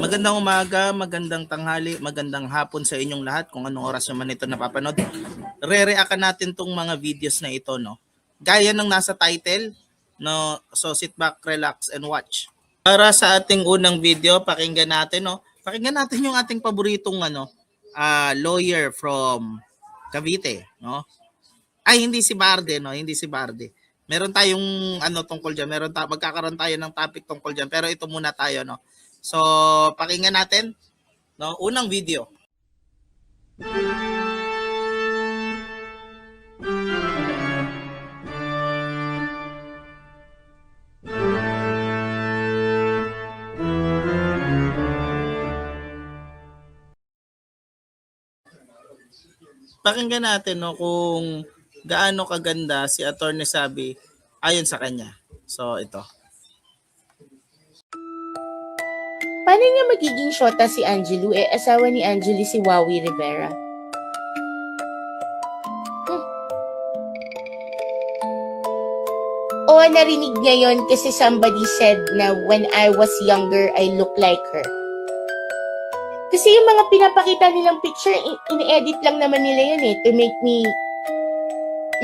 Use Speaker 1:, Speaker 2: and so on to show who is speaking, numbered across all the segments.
Speaker 1: Magandang umaga, magandang tanghali, magandang hapon sa inyong lahat kung anong oras naman ito napapanood. Re-react natin tong mga videos na ito, no. Gaya ng nasa title, no. So sit back, relax and watch. Para sa ating unang video, pakinggan natin, no. Pakinggan natin yung ating paboritong lawyer from Cavite, no. Ay, hindi si Barde, no, hindi si Barde. Meron tayong tungkol diyan. Magkakaroon tayo ng topic tungkol diyan. Pero ito muna tayo, no. So, pakinggan natin, no, unang video. Pakinggan natin, no, kung gaano kaganda si Attorney Sabi ayon sa kanya. So, ito.
Speaker 2: Paano niya magiging shota si Angelo asawa ni Angeli si Wawi Rivera? O narinig niya yon kasi somebody said na when I was younger, I look like her. Kasi yung mga pinapakita nilang picture, in-edit lang naman nila yun to make me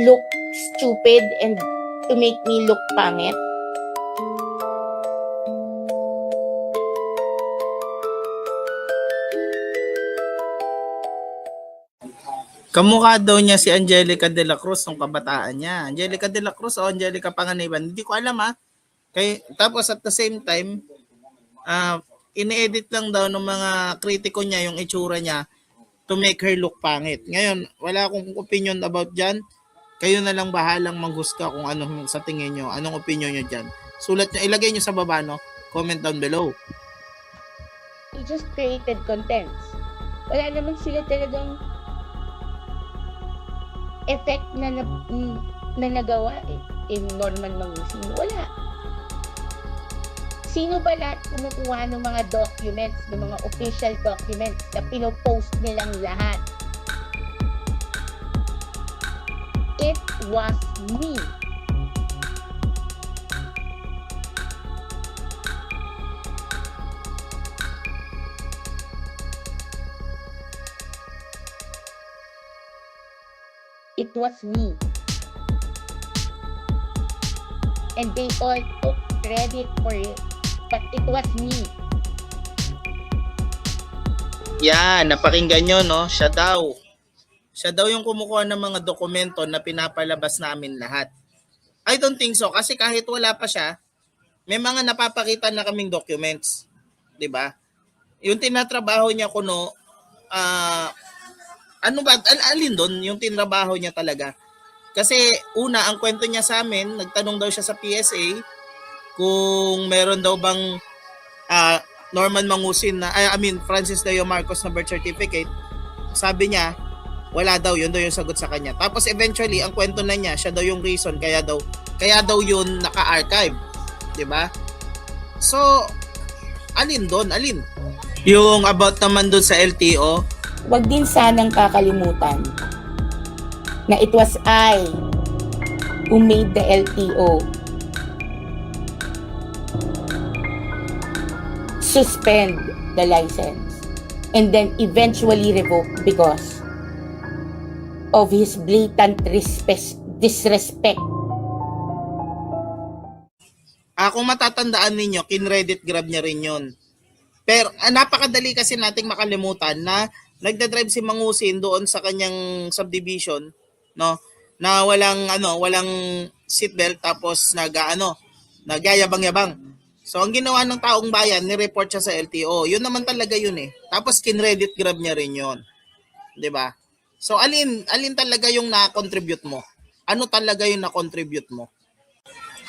Speaker 2: look stupid and to make me look pangit.
Speaker 1: Kamukha daw niya si Angelica de la Cruz nung kabataan niya. Angelica de la Cruz o Angelica Panganiban, hindi ko alam Tapos at the same time, ini-edit lang daw ng mga kritiko niya yung itsura niya to make her look pangit. Ngayon, wala akong opinion about dyan. Kayo na lang bahalang manghusga kung ano sa tingin nyo, anong opinion nyo dyan. Sulat nyo, ilagay nyo sa baba, no? Comment down below.
Speaker 2: He just created contents. Wala naman sila talagang effect na nagawa in Norman Mangusin. Wala. Sino ba lahat kumukuha ng mga documents, ng mga official documents na pinopost nilang lahat? It was me. It was me. And they all took credit for it. But it was me.
Speaker 1: Yan, napakinggan nyo, no? Siya daw yung kumukuha ng mga dokumento na pinapalabas namin lahat. I don't think so. Kasi kahit wala pa siya, may mga napapakita na kaming documents. 'Di ba? Yung tinatrabaho niya kuno, alin doon yung tinrabaho niya talaga? Kasi una, ang kwento niya sa amin, nagtanong daw siya sa PSA kung meron daw bang Norman Mangusin Francis Leo Marcos na birth certificate. Sabi niya, wala daw, yun daw yung sagot sa kanya. Tapos eventually, ang kwento na niya, siya daw yung reason, kaya daw yun naka-archive. 'Di ba? So, alin doon? Alin? Yung about naman doon sa LTO,
Speaker 2: Wag din sanang kakalimutan na it was I who made the LTO suspend the license and then eventually revoke because of his blatant disrespect.
Speaker 1: kung matatandaan ninyo, kin-Reddit grab niya rin yun. Pero napakadali kasi nating makalimutan na nagda-drive si Mangusin doon sa kanyang subdivision, no? Na walang seatbelt tapos nagyayabang-yabang. So ang ginawa ng taong bayan, ni-report siya sa LTO. Yun naman talaga yun Tapos kin-Reddit grab niya rin yun. 'Di ba? So alin talaga yung na-contribute mo? Ano talaga yung na-contribute mo?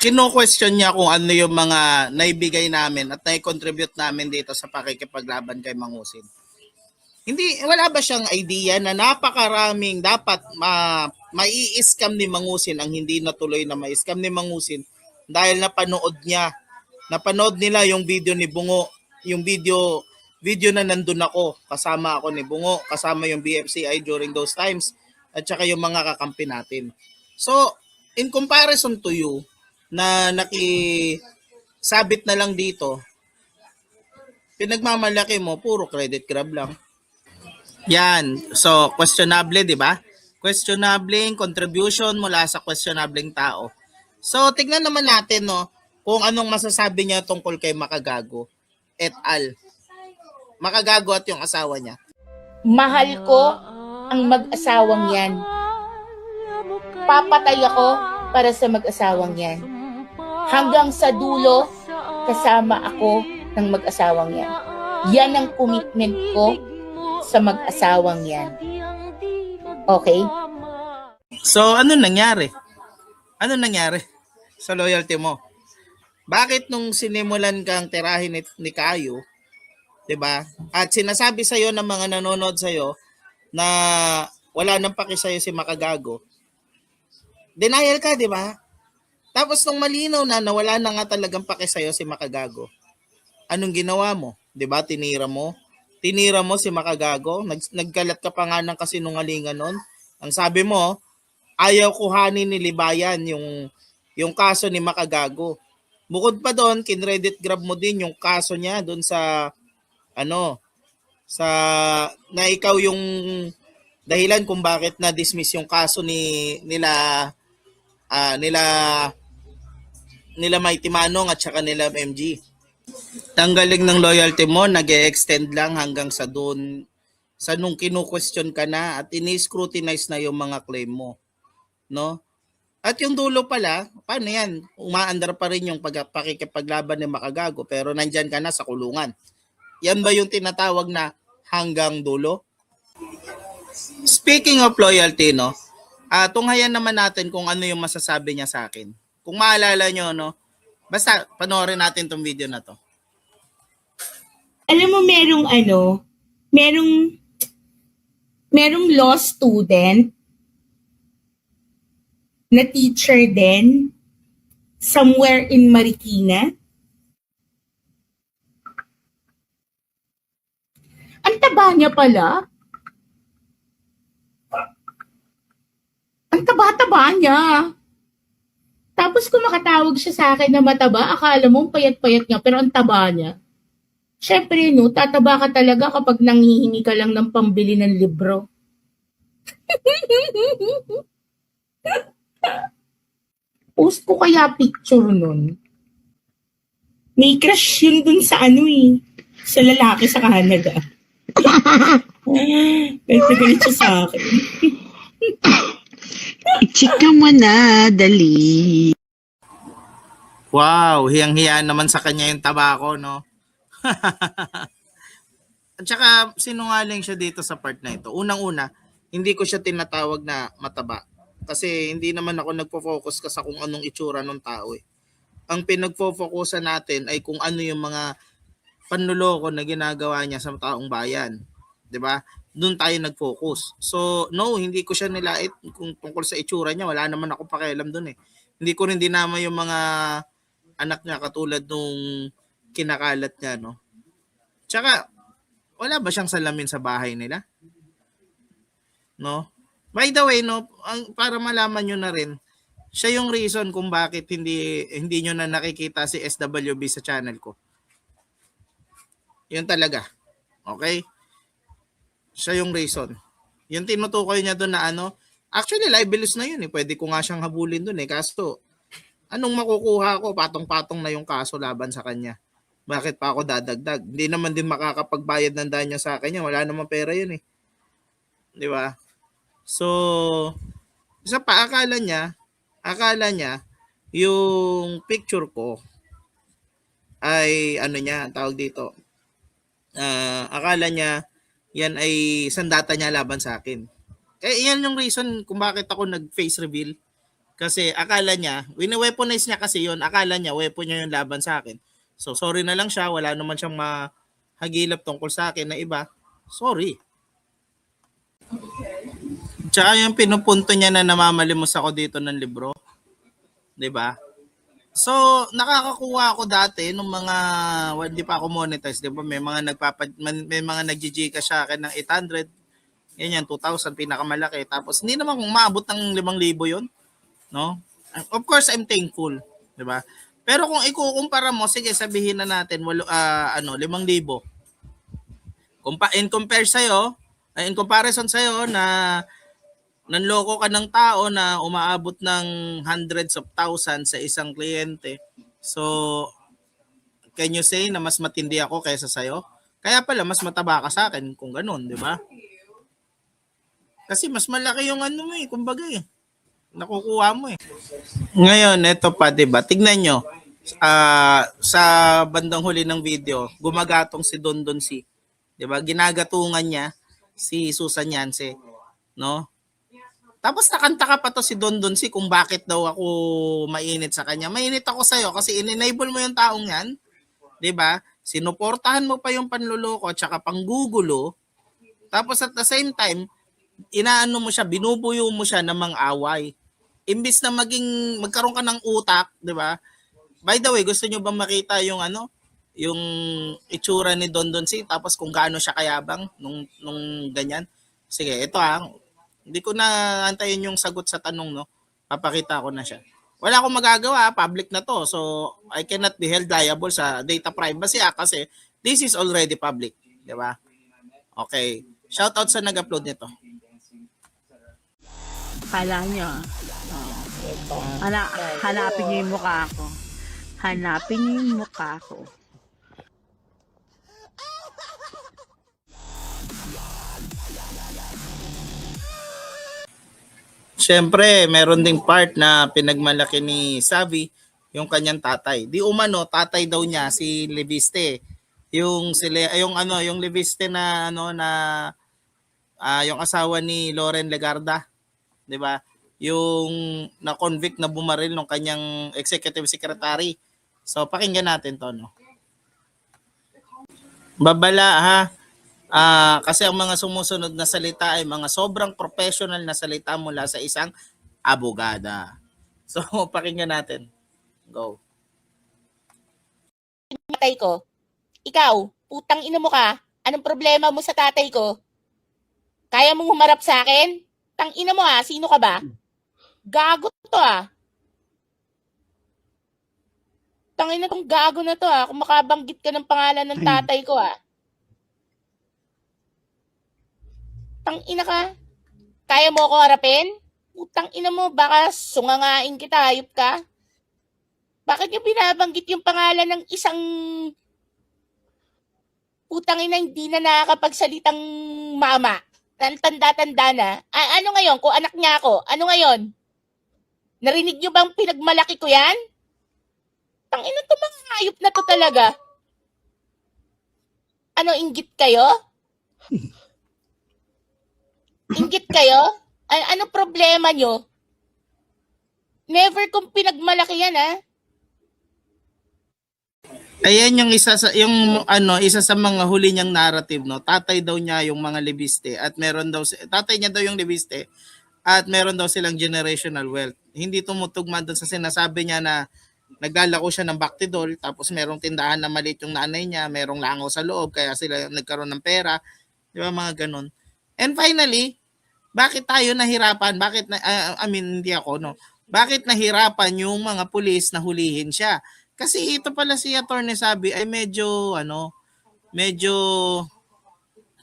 Speaker 1: Kino-question niya kung ano yung mga naibigay namin at nai-contribute namin dito sa pakikipaglaban kay Mangusin. Wala ba siyang idea na napakaraming dapat mai-scam ni Mangusin ang hindi natuloy na mai-scam ni Mangusin dahil napanood nila yung video ni Bungo, yung video na nandun ako, kasama ako ni Bungo, kasama yung BFCI during those times, at saka yung mga kakampi natin. So, in comparison to you, na nakisabit na lang dito, pinagmamalaki mo, puro credit grab lang. Yan. So, questionable, di ba? Questionable contribution mula sa questionable tao. So, tignan naman natin, no, kung anong masasabi niya tungkol kay Makagago et al. Makagago at yung asawa niya.
Speaker 2: Mahal ko ang mag-asawang yan. Papatay ako para sa mag-asawang yan. Hanggang sa dulo, kasama ako ng mag-asawang yan. Yan ang commitment ko sa mag-asawang yan. Okay?
Speaker 1: So, ano nangyari? Ano nangyari sa loyalty mo? Bakit nung sinimulan kang tirahin ni Kayo, 'di ba? At sinasabi sa iyo ng mga nanonood sa iyo na wala nang paki sa iyo si Makagago. Denial ka, 'di ba? Tapos nung malinaw na wala na nga talagang paki sa iyo si Makagago. Anong ginawa mo? 'Di ba? Tinira mo. Tinira mo si Makagago. Nagkalat ka pa nga ng kasinungalingan noon. Ang sabi mo, ayaw kuhanin ni Libayan yung kaso ni Makagago. Bukod pa doon, kinredit grab mo din yung kaso niya doon sa sa na ikaw yung dahilan kung bakit na-dismiss yung kaso nila Mighty Manong at saka nila MG. Tanggaling ng loyalty mo, nag-extend lang hanggang sa doon sa nung kinu-question ka na at ini-scrutinize na yung mga claim mo, no? At yung dulo pala, paano yan? Umaandar pa rin yung pakikipaglaban ni Makagago pero nandyan ka na sa kulungan. Yan ba yung tinatawag na hanggang dulo? Speaking of loyalty, no? Tunghayan naman natin kung ano yung masasabi niya sa akin. Kung maalala nyo, no? Basta panoorin natin tong video na to.
Speaker 3: Alam mo, merong law student na teacher din somewhere in Marikina. Ang taba niya pala. Ang taba-taba niya. Tapos kung makatawag siya sa akin na mataba, akala mo payat-payat niya, pero ang taba niya. Siyempre, no, tataba ka talaga kapag nanghihingi ka lang ng pambili ng libro. Post ko kaya picture nun. May crush yun dun sa sa lalaki sa Canada. Galit siya sa akin.
Speaker 4: I-chika mo na, dali.
Speaker 1: Wow, hiyang-hiya naman sa kanya yung tabako, no? At saka sinungaling siya dito sa part na ito. Unang-una, hindi ko siya tinatawag na mataba. Kasi hindi naman ako nagpo-focus ka sa kung anong itsura ng tao eh. Ang pinagfo-focusan natin ay kung ano yung mga panloloko na ginagawa niya sa taong bayan. 'Di ba? Doon tayo nag-focus. So, no, hindi ko siya nilait kung tungkol sa itsura niya. Wala naman ako pakialam doon eh. Hindi ko rin dinama yung mga anak niya katulad nung kinakalat niya, no? Tsaka, wala ba siyang salamin sa bahay nila? No? By the way, no, para malaman nyo na rin, siya yung reason kung bakit hindi nyo na nakikita si SWB sa channel ko. Yun talaga. Okay? Siya yung reason. Yung tinutukoy niya doon na actually libelous na yun eh. Pwede ko nga siyang habulin doon eh. Kaso, anong makukuha ko? Patong-patong na yung kaso laban sa kanya. Bakit pa ako dadagdag? Hindi naman din makakapagbayad ng danya sa akin yan. Wala namang pera yun eh. Di ba? So, isa pa, akala niya, yung picture ko ay tawag dito, akala niya, yan ay sandata niya laban sa akin. Kaya yan yung reason kung bakit ako nag-face reveal. Kasi akala niya, wini-weaponize niya kasi yun, akala niya, weapon niya yung laban sa akin. So, sorry na lang siya, wala naman siyang mahagilap tungkol sa akin na iba. Sorry. Tsaka yung pinupunto niya na namamalimos ako dito ng libro. 'Di ba? So, nakakakuha ako dati nung mga hindi pa ako monetize, 'di ba? May mga nagji-Gcash sa akin ng 800. Ganyan, 2,000 pinakamalaki. Tapos hindi naman kung maabot ng 5,000 'yon, no? Of course, I'm thankful, 'di ba? Pero kung ikukumpara mo, sige sabihin na natin 5,000. In compare sa'yo, in comparison sa'yo na nanloko ka ng tao na umaabot ng hundreds of thousands sa isang kliyente. So, can you say na mas matindi ako kaysa sa'yo? Kaya pala, mas mataba ka sa akin kung ganun, di ba? Kasi mas malaki yung ano mo eh, kumbaga eh. Nakukuha mo eh. Ngayon, eto pa, di ba? Tignan nyo. Sa bandang huli ng video, gumagatong si Don Don C. Di ba? Ginagatungan niya si Susan Yance. No? Tapos nakanta ka pa to si Don Don C kung bakit daw ako mainit sa kanya. Mainit ako sa'yo kasi in-enable mo yung taong yan. 'Di ba? Sinuportahan mo pa yung panluloko at saka panggugulo. Tapos at the same time, inaano mo siya, binubuyo mo siya ng mang-away. Imbis na magkaroon ka ng utak, 'di ba? By the way, gusto niyo bang makita yung yung itsura ni Don Don C tapos kung gaano siya kayabang nung ganyan? Sige, ito hindi ko na antayin yung sagot sa tanong, no? Papakita ko na siya. Wala akong magagawa, public na to. So, I cannot be held liable sa data privacy kasi this is already public. Di ba? Okay. Shoutout sa nag-upload nito.
Speaker 5: Kala nyo, hanapin nyo yung mukha ko. Hanapin nyo yung mukha ko.
Speaker 1: Siyempre, meron ding part na pinagmalaki ni Savi yung kanyang tatay. Di umano, tatay daw niya si Leviste. Yung Leviste na yung asawa ni Loren Legarda, 'di ba? Yung na-convict na bumaril ng kanyang executive secretary. So pakinggan natin 'to, no. Babala ha. Kasi ang mga sumusunod na salita ay mga sobrang professional na salita mula sa isang abogada. So, pakinggan natin. Go.
Speaker 2: Tatay ko. Ikaw, putang ina mo ka. Anong problema mo sa tatay ko? Kaya mong humarap sa akin? Tang ina mo sino ka ba? Gago to Tangina tong gago na to kung makabanggit ka ng pangalan ng tatay ko Tang ina ka. Kaya mo ako harapin? Putang ina mo, baka sungangain kita, hayop ka. Bakit niyo binabanggit yung pangalan ng isang putang ina hindi na nakakapagsalitang mama? Tanda-tanda na. Ano ngayon? Kung anak niya ako, ano ngayon? Narinig niyo bang pinagmalaki ko yan? Tang ina to mga hayop na to talaga. Ano, inggit kayo? Inggit kayo? Ano problema nyo? Never kong pinagmalaki yan,
Speaker 1: Ayan yung isa sa mga huli niyang narrative, no. Tatay daw niya yung mga Leviste at meron daw tatay niya daw yung Leviste at meron daw silang generational wealth. Hindi tumutugma doon sa sinasabi niya na naglalako siya ng Bactidol tapos merong tindahan na maliit yung nanay niya, merong langaw sa loob kaya sila nagkaroon ng pera, 'di ba, mga ganun. And finally, bakit tayo nahirapan? Hindi ako, no. Bakit nahirapan yung mga pulis na hulihin siya? Kasi ito pala si Attorney Sabi ay medyo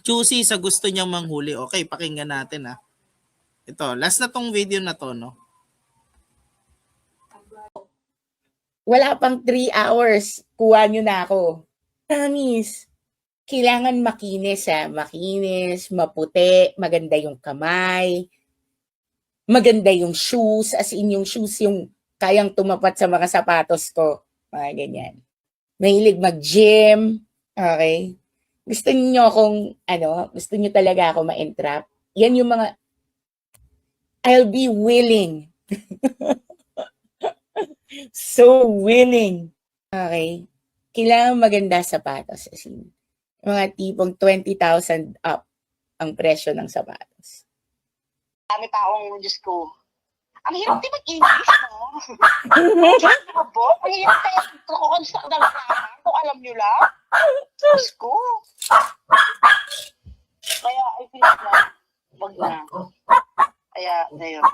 Speaker 1: choosy sa gusto niyang manghuli. Okay, pakinggan natin Ito, last na tong video na to, no.
Speaker 2: Wala pang 3 hours, kuha nyo na ako. Promise. Kailangan makinis makinis, maputi, maganda yung kamay, maganda yung shoes, as in yung shoes yung kayang tumapat sa mga sapatos ko, mga ganyan. Mahilig mag-gym, okay? Gusto niyo gusto niyo talaga ako ma-entrap? Yan yung mga, I'll be willing. So willing. Okay? Kailangan maganda sapatos, as in. Mga tipong 20,000 up ang presyo ng sapatos.
Speaker 6: Dami pa akong, Diyos ko. Ang hirap din mag-English, no? Ang hirap kaya kukonstruct ng grammar, kung alam nyo lang. Diyos ko. Kaya, I feel na, wag na. Kaya, ayun.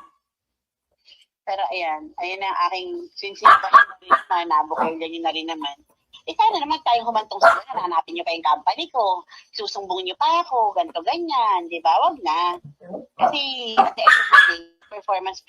Speaker 6: Pero ayan na ang aking sinsibahin naman, nabukayo nyo na rin naman. Eh, sana naman tayong humantong sa mga, hanapin nyo pa yung company ko, susumbong nyo pa ako, ganito, ganyan, di ba? Wag na. Kasi, at the end of the day, performance,